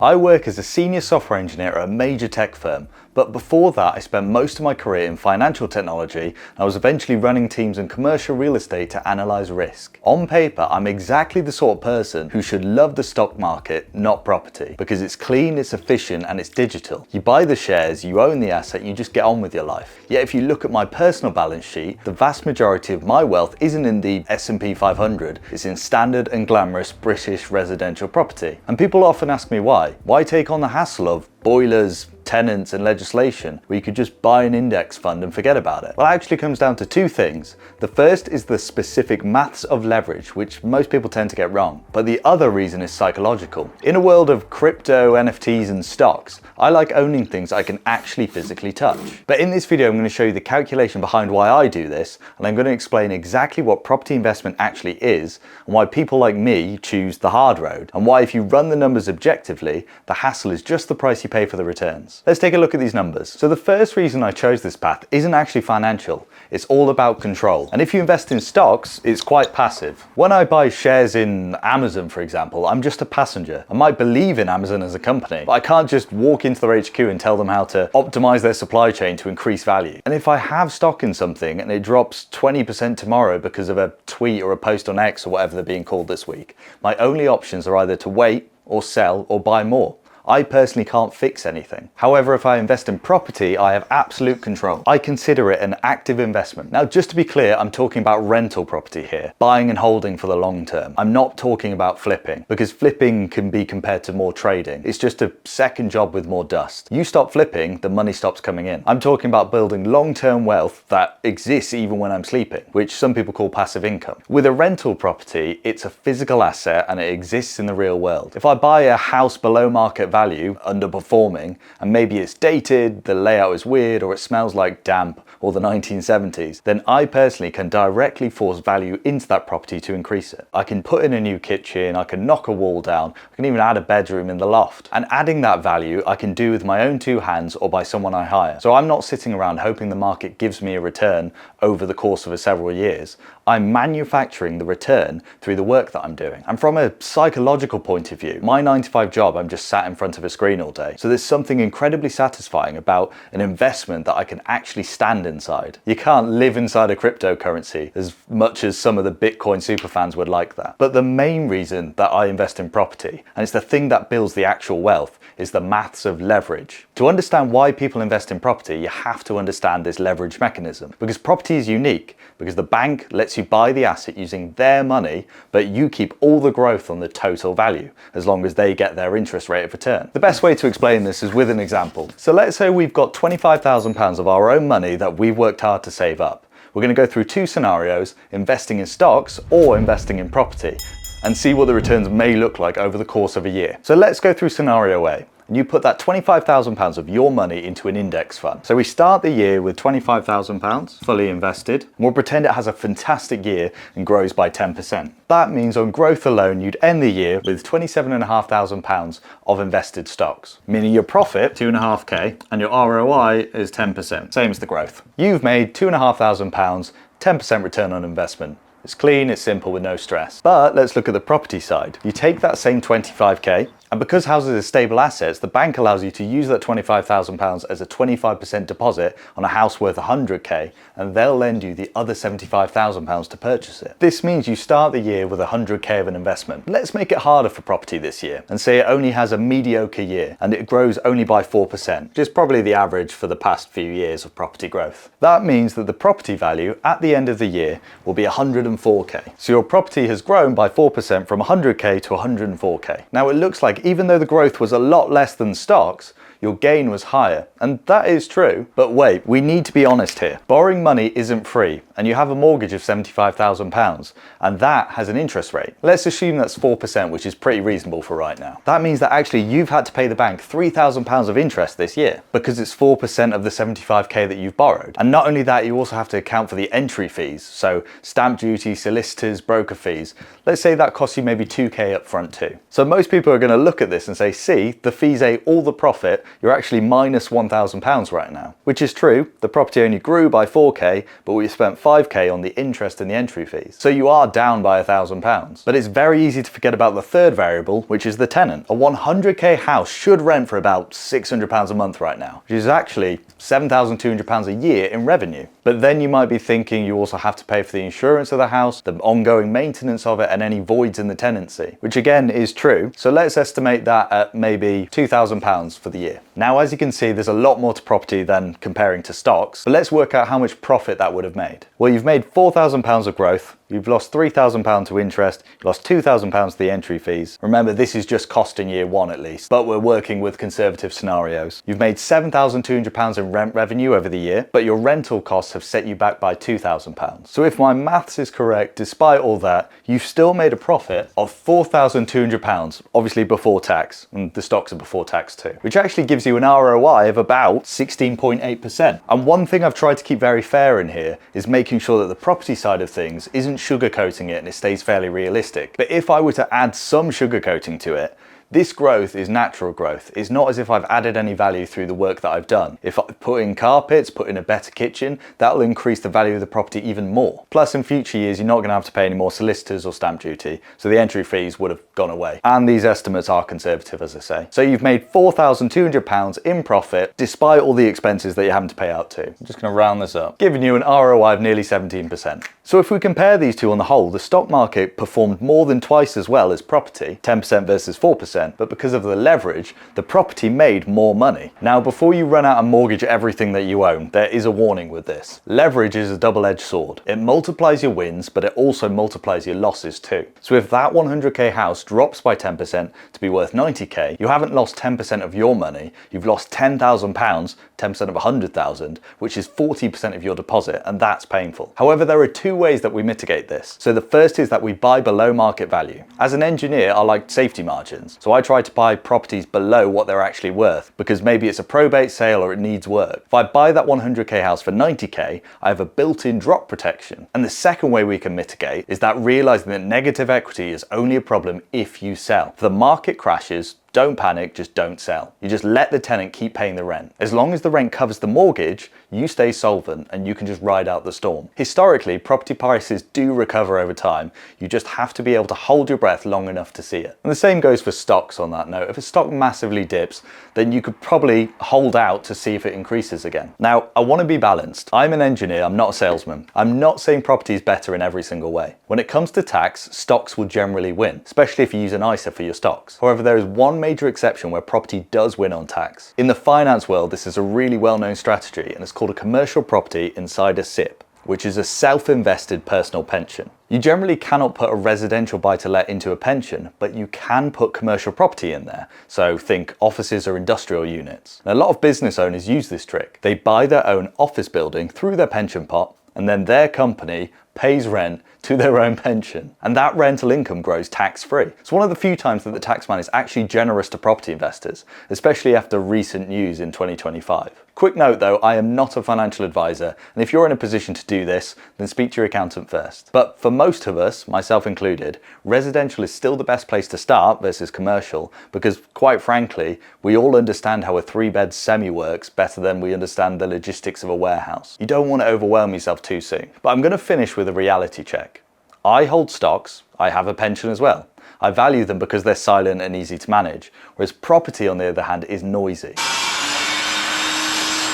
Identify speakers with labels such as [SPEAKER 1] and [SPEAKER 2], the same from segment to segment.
[SPEAKER 1] I work as a senior software engineer at a major tech firm, but before that I spent most of my career in financial technology and I was eventually running teams in commercial real estate to analyse risk. On paper, I'm exactly the sort of person who should love the stock market, not property, because it's clean, it's efficient and it's digital. You buy the shares, you own the asset, you just get on with your life. Yet if you look at my personal balance sheet, the vast majority of my wealth isn't in the S&P 500, it's in standard and glamorous British residential property. And people often ask me why. Why take on the hassle of boilers, tenants and legislation where you could just buy an index fund and forget about it? Well, it actually comes down to two things. The first is the specific maths of leverage, which most people tend to get wrong. But the other reason is psychological. In a world of crypto, NFTs and stocks, I like owning things I can actually physically touch. But in this video, I'm going to show you the calculation behind why I do this, and I'm going to explain exactly what property investment actually is, and why people like me choose the hard road, and why if you run the numbers objectively, the hassle is just the price you pay for the returns. Let's take a look at these numbers. So the first reason I chose this path isn't actually financial. It's all about control. And if you invest in stocks, it's quite passive. When I buy shares in Amazon, for example, I'm just a passenger. I might believe in Amazon as a company, but I can't just walk into their HQ and tell them how to optimize their supply chain to increase value. And if I have stock in something and it drops 20% tomorrow because of a tweet or a post on X or whatever they're being called this week, my only options are either to wait or sell or buy more. I personally can't fix anything. However, if I invest in property, I have absolute control. I consider it an active investment. Now, just to be clear, I'm talking about rental property here, buying and holding for the long term. I'm not talking about flipping, because flipping can be compared to more trading. It's just a second job with more dust. You stop flipping, the money stops coming in. I'm talking about building long-term wealth that exists even when I'm sleeping, which some people call passive income. With a rental property, it's a physical asset and it exists in the real world. If I buy a house below market value, underperforming, and maybe it's dated, the layout is weird, or it smells like damp or the 1970s, then I personally can directly force value into that property to increase it. I can put in a new kitchen, I can knock a wall down, I can even add a bedroom in the loft. And adding that value I can do with my own two hands or by someone I hire. So I'm not sitting around hoping the market gives me a return over the course of several years. I'm manufacturing the return through the work that I'm doing. And from a psychological point of view, my 9-to-5 job, I'm just sat in front of a screen all day. So there's something incredibly satisfying about an investment that I can actually stand inside. You can't live inside a cryptocurrency as much as some of the Bitcoin superfans would like that. But the main reason that I invest in property, and it's the thing that builds the actual wealth, is the maths of leverage. To understand why people invest in property, you have to understand this leverage mechanism, because property is unique, because the bank lets you buy the asset using their money, but you keep all the growth on the total value, as long as they get their interest rate of return. The best way to explain this is with an example. So let's say we've got £25,000 of our own money that we've worked hard to save up. We're going to go through two scenarios, investing in stocks or investing in property, and see what the returns may look like over the course of a year. So let's go through scenario A. And you put that £25,000 of your money into an index fund. So we start the year with £25,000 fully invested. And we'll pretend it has a fantastic year and grows by 10%. That means on growth alone, you'd end the year with £27,500 of invested stocks, meaning your profit, 2.5k, and your ROI is 10%, same as the growth. You've made £2,500, 10% return on investment. It's clean, it's simple with no stress. But let's look at the property side. You take that same 25k, and because houses are stable assets, the bank allows you to use that £25,000 as a 25% deposit on a house worth 100k, and they'll lend you the other £75,000 to purchase it. This means you start the year with 100k of an investment. Let's make it harder for property this year, and say it only has a mediocre year, and it grows only by 4%, which is probably the average for the past few years of property growth. That means that the property value at the end of the year will be 104k. So your property has grown by 4% from 100k to 104k. Now it looks like even though the growth was a lot less than stocks, your gain was higher. And that is true. But wait, we need to be honest here. Borrowing money isn't free, and you have a mortgage of £75,000, and that has an interest rate. Let's assume that's 4%, which is pretty reasonable for right now. That means that actually you've had to pay the bank £3,000 of interest this year, because it's 4% of the 75k that you've borrowed. And not only that, you also have to account for the entry fees, so stamp duty, solicitors, broker fees. Let's say that costs you maybe 2k up front too. So most people are going to look at this and say, see, the fees ate all the profit you're actually minus £1,000 right now. Which is true, the property only grew by 4k, but we spent 5k on the interest and the entry fees. So you are down by £1,000. But it's very easy to forget about the third variable, which is the tenant. A 100k house should rent for about £600 a month right now, which is actually £7,200 a year in revenue. But then you might be thinking you also have to pay for the insurance of the house, the ongoing maintenance of it, and any voids in the tenancy, which again is true. So let's estimate that at maybe £2,000 for the year. Now, as you can see, there's a lot more to property than comparing to stocks, but let's work out how much profit that would have made. Well, you've made £4,000 of growth, you've lost £3,000 to interest, you lost £2,000 to the entry fees. Remember, this is just cost in year one at least, but we're working with conservative scenarios. You've made £7,200 in rent revenue over the year, but your rental costs have set you back by £2,000. So if my maths is correct, despite all that, you've still made a profit of £4,200, obviously before tax, and the stocks are before tax too, which actually gives you an ROI of about 16.8%. And one thing I've tried to keep very fair in here is making sure that the property side of things isn't sugarcoating it and it stays fairly realistic. But if I were to add some sugarcoating to it, this growth is natural growth. It's not as if I've added any value through the work that I've done. If I put in carpets, put in a better kitchen, that'll increase the value of the property even more. Plus, in future years, you're not going to have to pay any more solicitors or stamp duty, so the entry fees would have gone away. And these estimates are conservative, as I say. So you've made £4,200 in profit, despite all the expenses that you're having to pay out to. I'm just going to round this up, giving you an ROI of nearly 17%. So if we compare these two on the whole, the stock market performed more than twice as well as property, 10% versus 4%. But because of the leverage, the property made more money. Now, before you run out and mortgage everything that you own, there is a warning with this. Leverage is a double-edged sword. It multiplies your wins, but it also multiplies your losses too. So if that 100k house drops by 10% to be worth 90k, you haven't lost 10% of your money, you've lost £10,000, 10% of 100,000, which is 40% of your deposit, and that's painful. However, there are two ways that we mitigate this. So the first is that we buy below market value. As an engineer, I like safety margins. So I try to buy properties below what they're actually worth, because maybe it's a probate sale or it needs work. If I buy that 100k house for 90k, I have a built-in drop protection. And the second way we can mitigate is that realizing that negative equity is only a problem if you sell. If the market crashes, don't panic, just don't sell. You just let the tenant keep paying the rent. As long as the rent covers the mortgage, you stay solvent and you can just ride out the storm. Historically, property prices do recover over time. You just have to be able to hold your breath long enough to see it. And the same goes for stocks on that note. If a stock massively dips, then you could probably hold out to see if it increases again. Now, I want to be balanced. I'm an engineer, I'm not a salesman. I'm not saying property is better in every single way. When it comes to tax, stocks will generally win, especially if you use an ISA for your stocks. However, there is one major exception where property does win on tax. In the finance world, this is a really well-known strategy, and it's called a commercial property inside a SIP, which is a self-invested personal pension. You generally cannot put a residential buy-to-let into a pension, but you can put commercial property in there. So think offices or industrial units. And a lot of business owners use this trick. They buy their own office building through their pension pot, and then their company pays rent to their own pension, and that rental income grows tax-free. It's one of the few times that the taxman is actually generous to property investors, especially after recent news in 2025. Quick note though, I am not a financial advisor, and if you're in a position to do this, then speak to your accountant first. But for most of us, myself included, residential is still the best place to start versus commercial, because quite frankly, we all understand how a 3-bed semi works better than we understand the logistics of a warehouse. You don't want to overwhelm yourself too soon. But I'm going to finish with a reality check. I hold stocks, I have a pension as well. I value them because they're silent and easy to manage, whereas property on the other hand is noisy.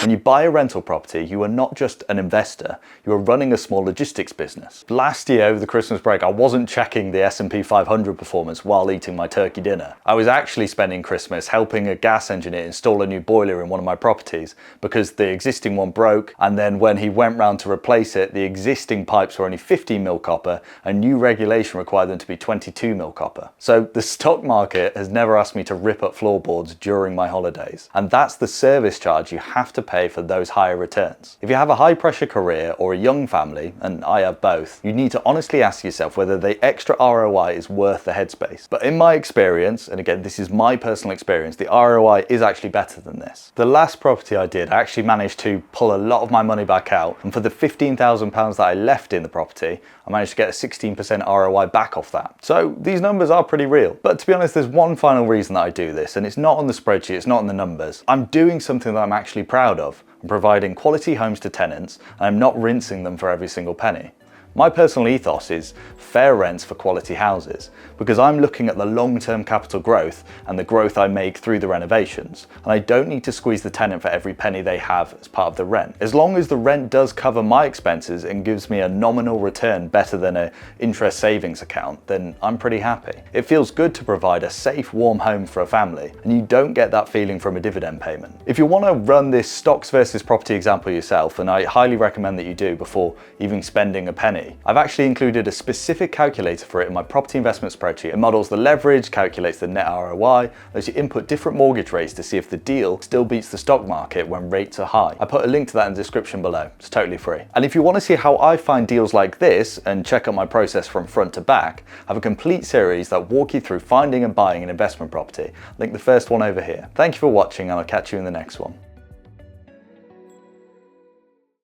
[SPEAKER 1] When you buy a rental property, you are not just an investor, you are running a small logistics business. Last year over the Christmas break, I wasn't checking the S&P 500 performance while eating my turkey dinner. I was actually spending Christmas helping a gas engineer install a new boiler in one of my properties because the existing one broke, and then when he went round to replace it, the existing pipes were only 15mm copper and new regulation required them to be 22mm copper. So the stock market has never asked me to rip up floorboards during my holidays, and that's the service charge you have to pay for those higher returns. If you have a high pressure career or a young family, and I have both, you need to honestly ask yourself whether the extra ROI is worth the headspace. But in my experience, and again this is my personal experience, the ROI is actually better than this. The last property I did, I actually managed to pull a lot of my money back out, and for the £15,000 that I left in the property, I managed to get a 16% ROI back off that. So these numbers are pretty real. But to be honest, there's one final reason that I do this, and it's not on the spreadsheet, it's not on the numbers. I'm doing something that I'm actually proud of. I'm providing quality homes to tenants, and I'm not rinsing them for every single penny. My personal ethos is fair rents for quality houses, because I'm looking at the long-term capital growth and the growth I make through the renovations, and I don't need to squeeze the tenant for every penny they have as part of the rent. As long as the rent does cover my expenses and gives me a nominal return better than an interest savings account, then I'm pretty happy. It feels good to provide a safe, warm home for a family, and you don't get that feeling from a dividend payment. If you want to run this stocks versus property example yourself, and I highly recommend that you do before even spending a penny, I've actually included a specific calculator for it in my property investment spreadsheet. It models the leverage, calculates the net ROI, lets you input different mortgage rates to see if the deal still beats the stock market when rates are high. I put a link to that in the description below. It's totally free. And if you want to see how I find deals like this and check out my process from front to back, I have a complete series that walk you through finding and buying an investment property. Link the first one over here. Thank you for watching, and I'll catch you in the next one.